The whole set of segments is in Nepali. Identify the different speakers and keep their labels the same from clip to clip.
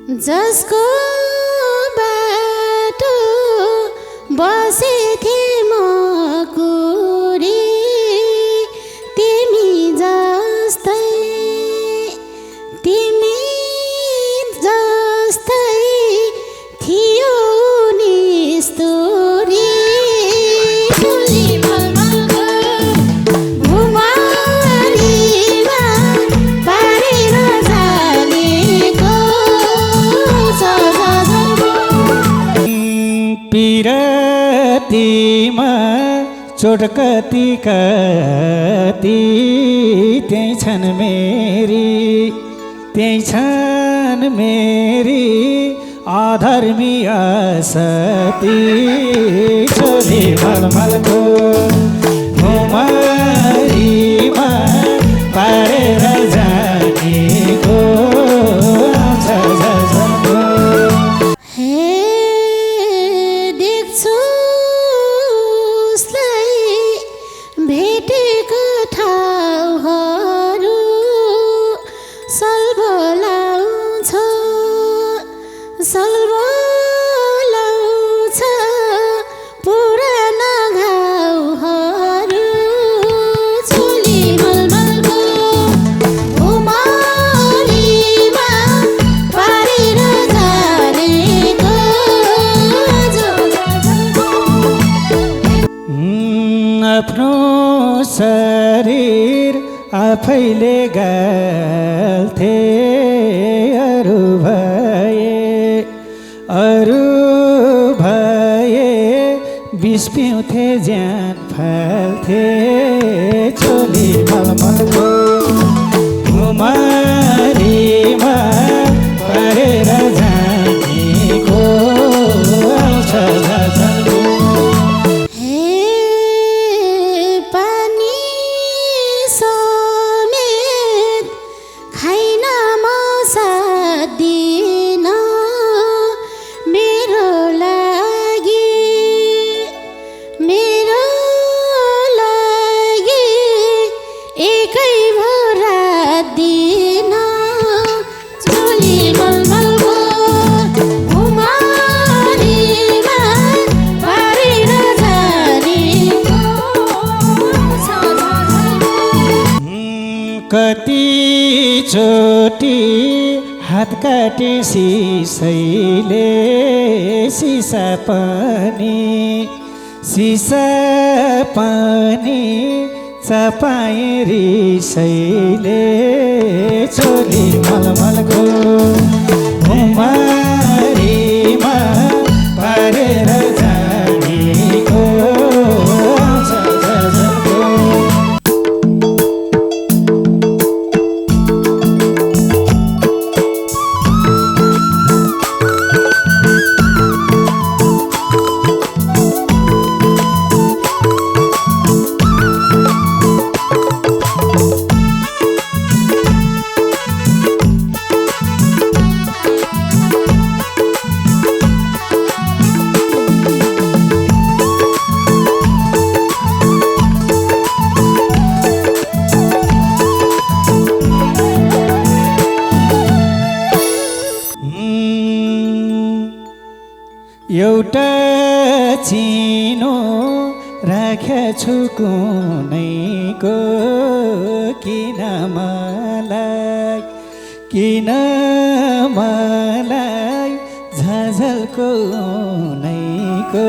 Speaker 1: जसको बाटो बसेथे म कुरी तिमी जस्तै थियो नि स्तोरी
Speaker 2: पिरतीमा चोट कति कति त्यही छन् मेरी अधर्मी असती छोरी मलमलको घुमरीमा पारेर जानेको
Speaker 1: भेटेको ठाउँहरू सल्भलाउँछ पुराना घाउहरू चोली मलमलको घुमरीमा पारेर जानेको
Speaker 2: आफ्नो शरीर आफैले गाल्थे अरू भए विष पिउँथे ज्यान फाल्थे चोली मलमलको घुमरीमा पारेर जानेको आउँछ झझल्को कति चोटी हात काटे सिसैले सिसा पनि चपाए रिसैले चोली मलमलको घुमरीमा पारेर जानेको एउटा चिनो राखेछु कुनैको किन मलाई झझल्को नैको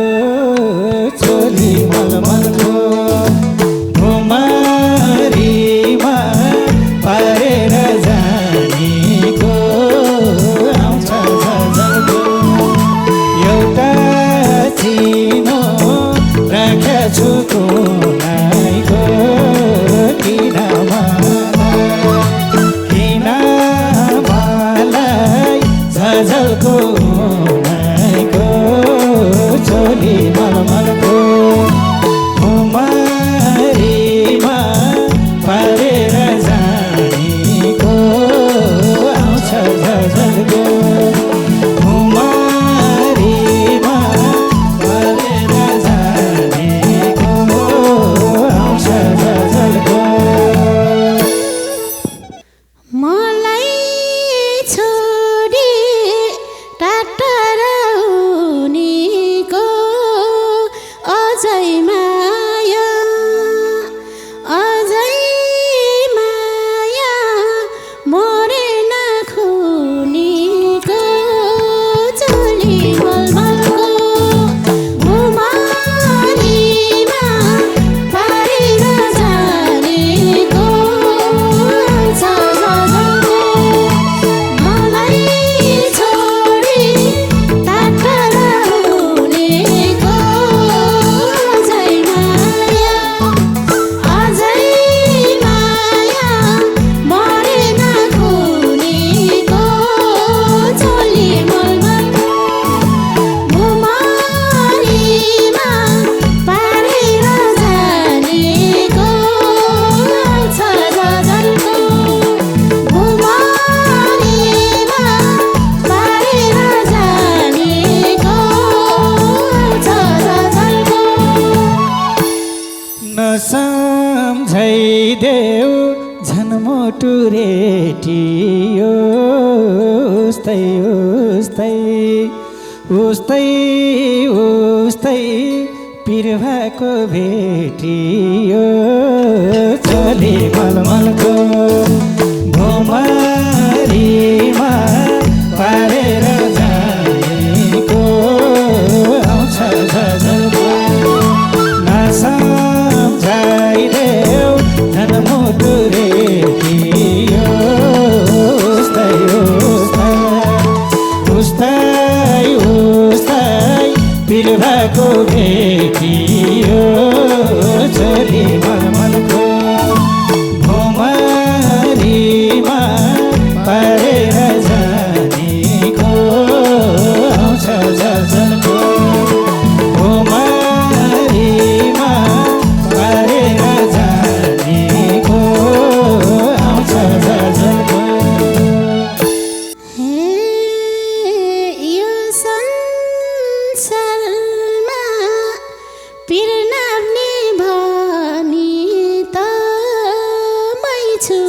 Speaker 2: चोली मलमलको घुमरीमा पारेर जानेको आउँछ झझल्को एउटा चिनो राखेछु कुनैको किन मलाई झझल्को नैको चोली मलमलको घुमरीमा पारेर जानेको आउँछ झझल्को
Speaker 1: मलाई छोडी
Speaker 2: रेटियो उस्तै उस्तै उस्तै उस्तै बिरुवाको भेटियो चोली मलमलको भुमरीमा पारेर जानेको आउँछ झझल्को नसम्झाइदेऊ झन् मुटु रेटियो उस्तै उस्तै उस्तै उस्तै बिरुवाको भेटियो चोली मलमलको भुमरीमा पारेर जानेको आउँछ झझल्को भुमरीमा पारेर जानेको आउँछ झझल्को
Speaker 1: हे यो संसारमा पिर नाप्ने भनी त मै छु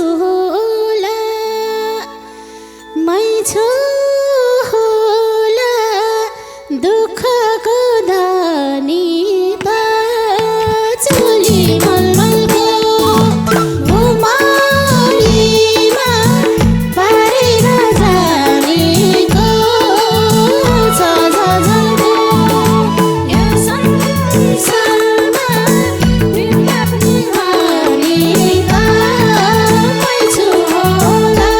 Speaker 1: होला दुःखको धनी त चोली मलमलको भुमरीमा पारेर जानेको छ झझल्को यो संसारमा पिर नाप्ने भनी त मै छु होला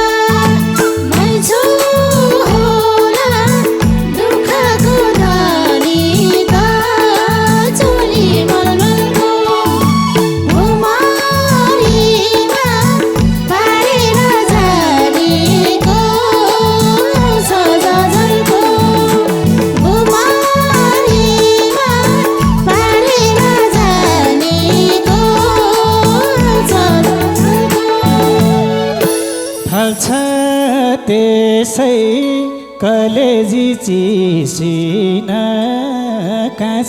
Speaker 1: दुःखको धनी त चोली मलमलको भुमरीमा पारेर जानेको छ झझल्को भुमरीमा पारेर जानेको छ झझल्को
Speaker 2: फल्छ त्यसै कलेजी चिसिन कहाँ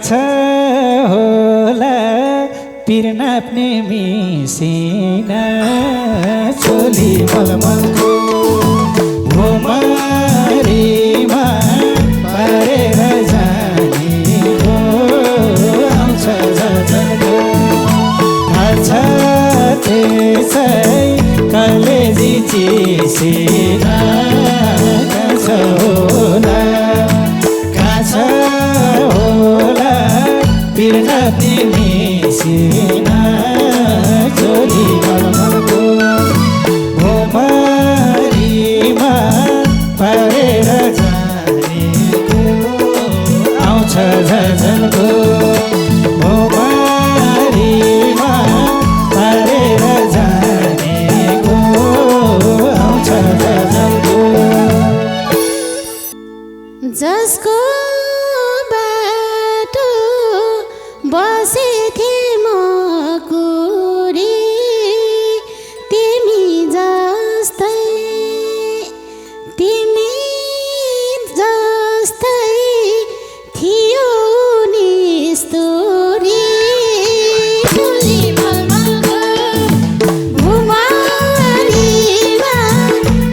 Speaker 2: छ होला पिर नाप्ने मिसिन चोली मलमलको भुमरीमा पारेर जानेको आउँछ झझल्को फल्छ त्यसै कलेजी चिसिन कहाँ छ होला पिर नाप्ने मिसिन चोली मलमलको भुमरीमा पारेर जानेको आउँछ झझल्को भुमरीमा पारेर जानेको आउँछ झझल्को
Speaker 1: जसको बाटो बसेथे म कुरी तिमी जस्तै थियो नि स्तोरी चोली मलमलको भुमरीमा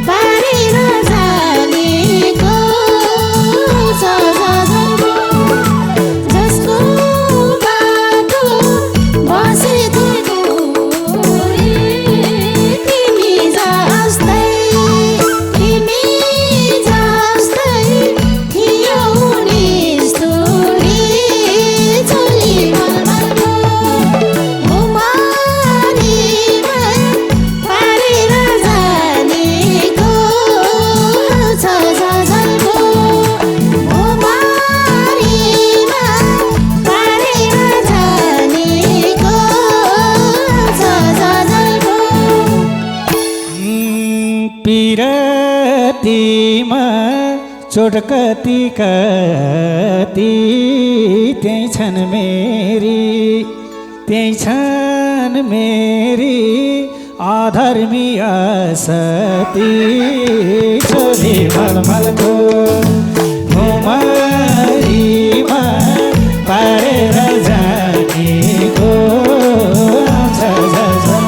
Speaker 1: पारेर जानेको छ झझल्को जसको बाटो बसेको कुरी तिमी जस्तै थियो नि स्तोरी चोली मलमलको भुमरीमा पारेर जानेको छ झझल्को भुमरीमा पारेर जानेको छ झझल्को
Speaker 2: पिरतीमा चोट कति कति त्यही छन् मेरी अधर्मी असती चोली मलमलको भुमरीमा पारेर जानेको आउँछ झझल्को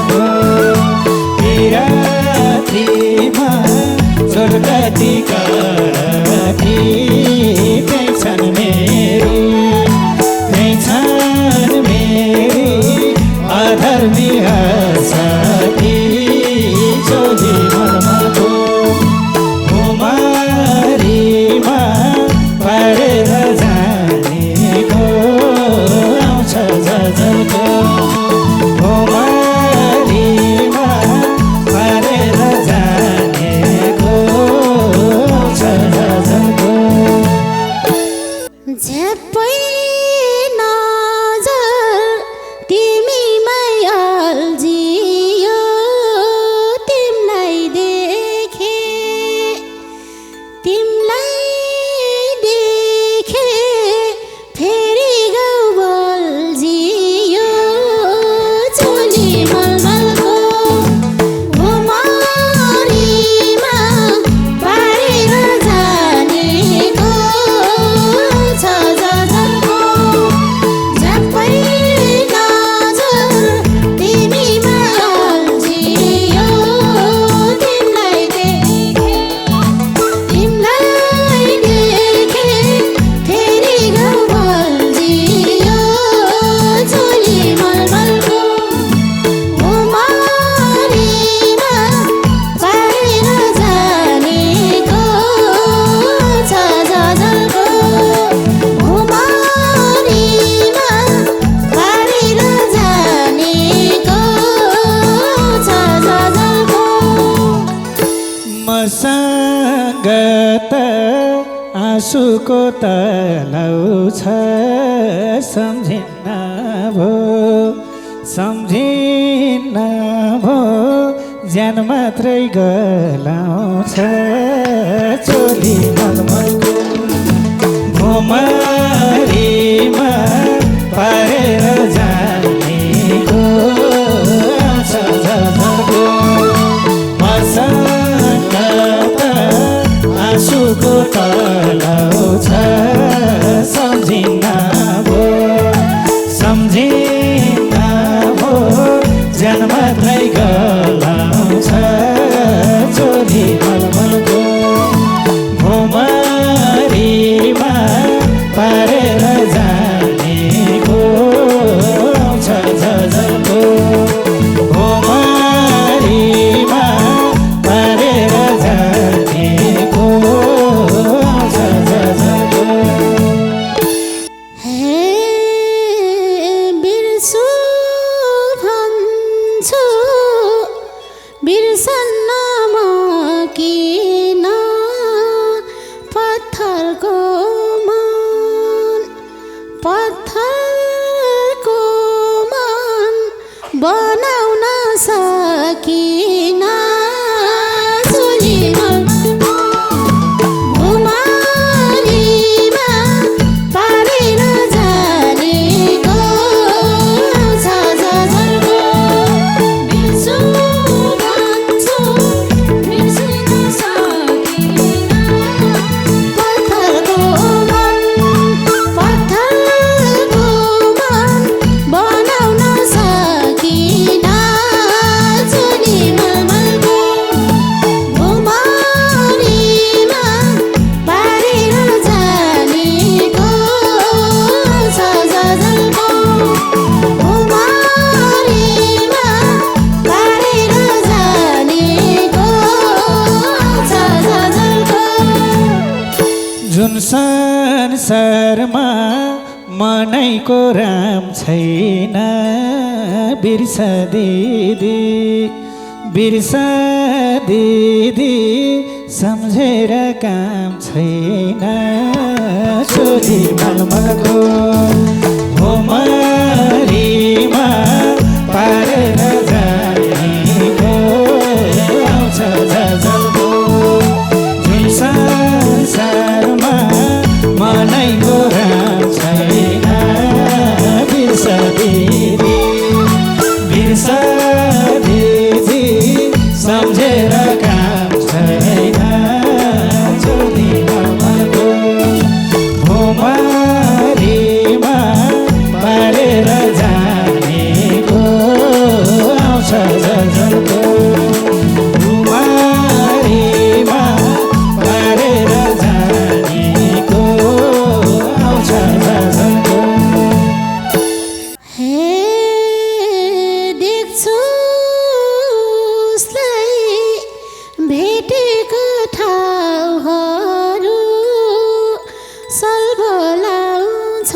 Speaker 2: मसँग त आँसुको तलाउ छ सम्झिन्न भो ज्यान मात्रै गलाउँछ चोली मलमलको भुमरीमा पारेर जानेको आउँछ झलझलको मसँग त आँसुको तलाउ छ सम्झिन्न भो ज्यान मात्रै गलाउँछ चोली मलमलको भुमरीमा पारेर जानेको आउँछ झलझलको भुमरीमा पारेर जानेको आउँछ झलझलको
Speaker 1: हे बिर्सु भन्छु बिर्सन्न म किन पत्थरको मन बनाउन सकिन भुमरीमा पारेर जानेको आउँछ झलझलको बिर्सु भन्छु बिर्सिन सकिन पत्थरको मन बनाउन सकिन चोली मलमलको भुमरीमा पारेर जानेको आउँछ झलझलको भुमरीमा पारेर जानेको आउँछ झलझलको
Speaker 2: जुन संसारमा मनैको राम छैन बिर्सा दिदी सम्झेर काम छैन चोली मलमलको भुमरीमा पारेर जानेको आउँछ झलझलको जुन संसारमा मनैको राम छैन बिर्सा दिदी सम्झेर काम छैन चोली मलमलको भुमरीमा पारेर जानेको आउँछ झलझलको भुमरीमा पारेर जानेको आउँछ झलझलको
Speaker 1: हे देख्छु उसलाई भेटेको ठाउँहरू सल्बलाउँछ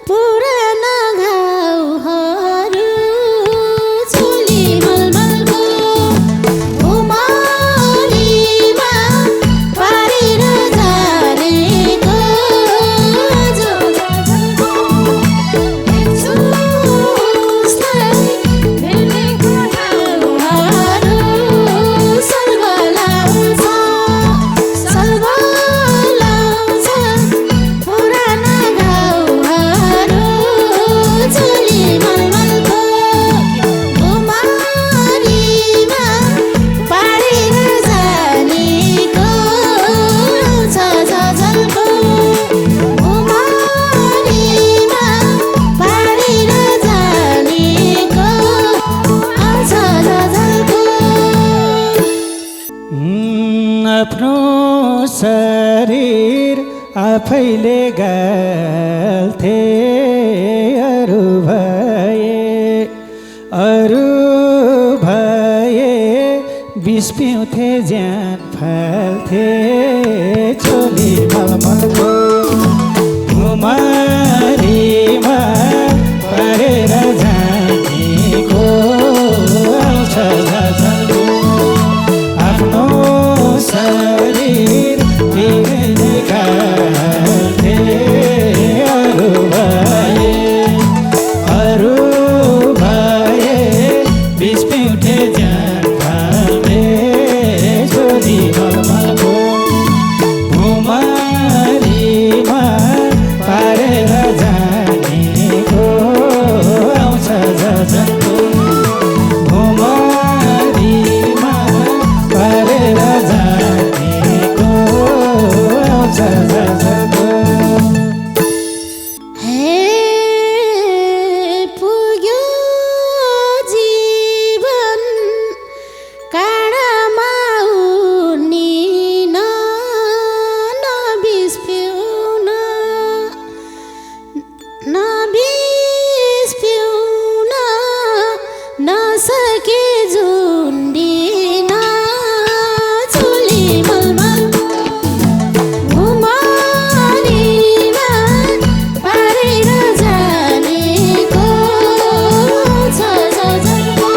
Speaker 1: पुराना घाउहरू चोली मलमलको भुमरीमा पारेर जानेको झलझलको देख्छु उसलाई भेटेको ठाउँहरू सल्बलाउँछ पुराना घाउहरू चोली मलमलको भुमरीमा पारेर जानेको आउँछ झलझलको भुमरीमा पारेर जानेको आउँछ झलझलको
Speaker 2: आफ्नो शरीर आफैले गाल्थे अरू भए विष पिउँथे ज्यान फाल्थे चोली मलमलको भुमरीमा पारेर जानेको मलमलको भुमरीमा परेर जानेको आउँछ झलझलको।
Speaker 1: हे पुग्यो जीवन काँडामा उनिन नबिस्पिउन नसके झुन्डिन चुली मलमलको भुमरीमा पारेर जानेको छ झलझलको।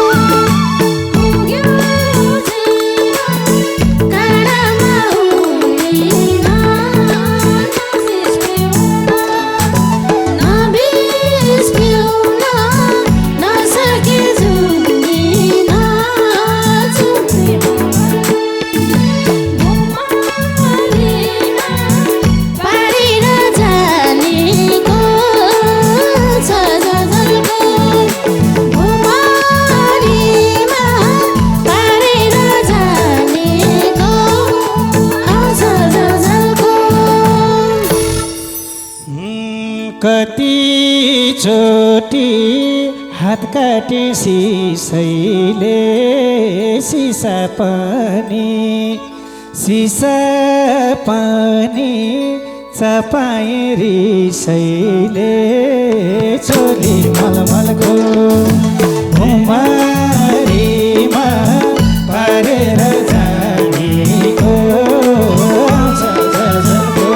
Speaker 1: पुग्यो जीवन काँडामा उनिन नबिस्पिउन नसके झुन्डिन चुली भुमरीमा पारेर जानेको छ झलझलको। भुमरीमा पारेर जानेको आउँछ झलझलको।
Speaker 2: कतिचोटि हात काटे सिसैले सिसा पनि चपाए रिसैले चोली मलमलको भुमरीमा पारेर जानेको आउँछ झलझलको।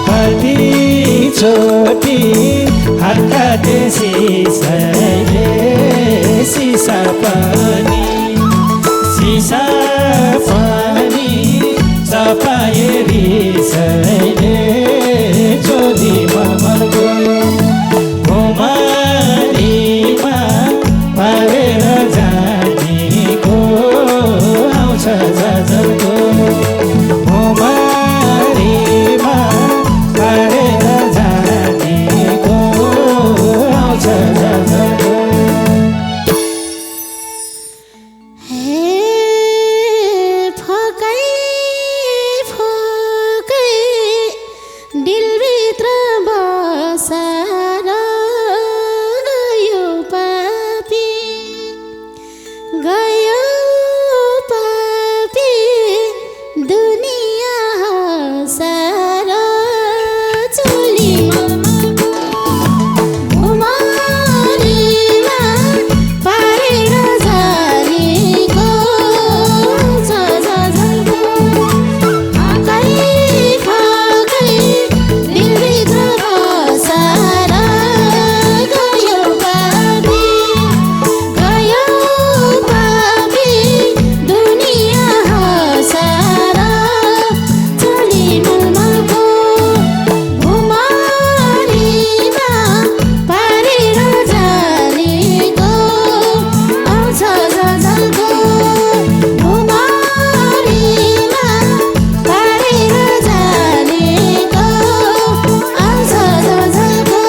Speaker 2: कतिचोटि हात काटे सिसैले सिसा पनि चपाए रिसैले चोली मलमलको भुमरीमा पारेर जानेको आउँछ झलझलको। भुमरीमा पारेर जानेको आउँछ झलझलको।
Speaker 1: हे फकै फकै दिलभित्र बसार गयो पापी दुनियाँ हँसार चोली मलमलको भुमरीमा पारेर जानेको छ झलझलको। फकै फकै दिलभित्र बसार गयो पापी दुनियाँ हँसार चोली मलमलको भुमरीमा पारेर जानेको आउँछ झलझलको। भुमरीमा पारेर जानेको आउँछ झलझलको।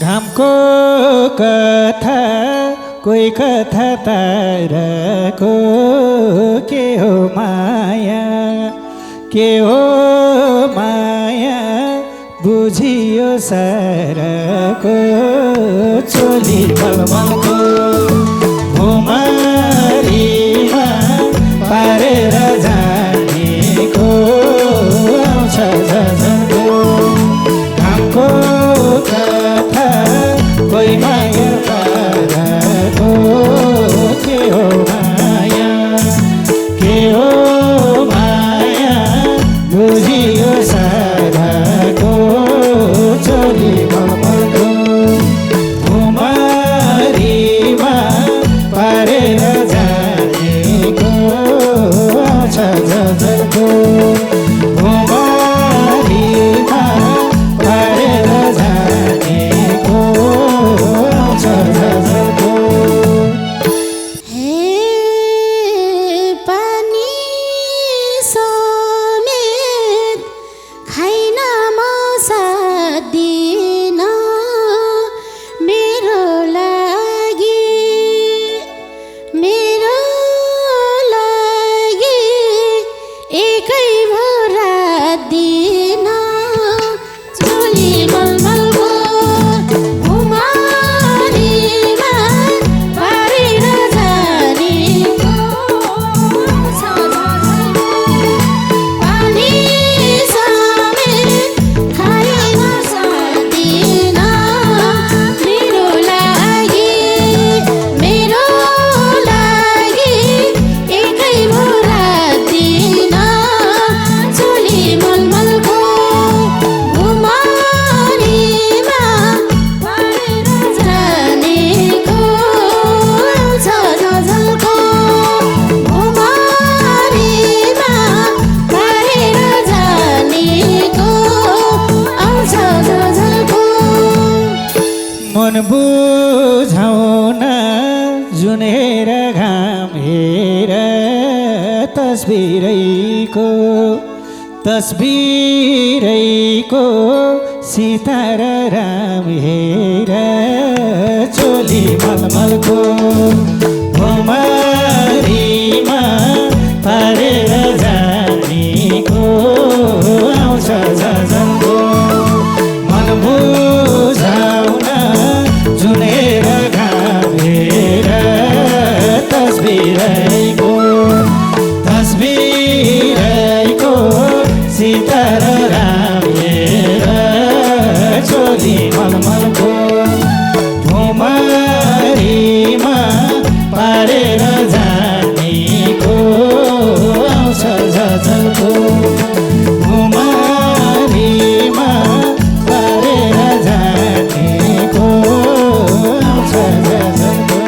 Speaker 2: घामको कथा कोही कथा ताराको के हो माया बुझियो साराको चोली मलमलको भुमरीमा पारेर जानेको आउँछ झलझलको। घामको कथा कोही माया ताराको के हो माया बुझियो साराको चोली मलमलको भुमरीमा बुझाउन जुनेर घाम हेर तस्बिरैको सितार राम हेर चोली मलमलको भुमरीमा पारेर जानेको आउँछ झझल्को मन बुझाउन जुनेर घाम हेर तस्बिरैको सितार राम हेर चोली मलमलको भुमरीमा पारेर जानेको आउँछ झझल्को भुमरीमा पारेर जानेको आउँछ झझल्को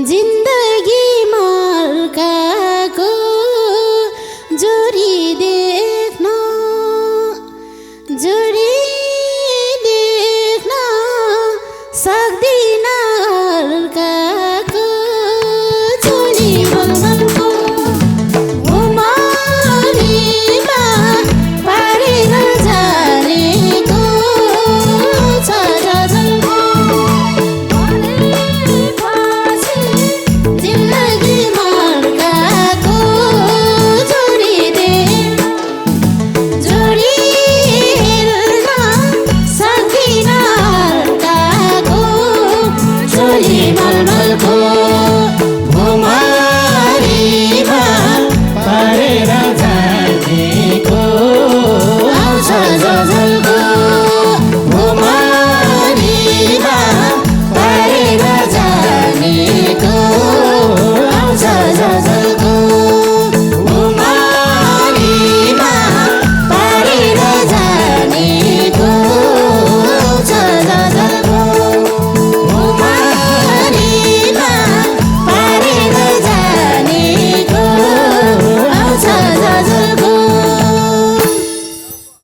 Speaker 1: जिन्दगी मर्काको जोडी दे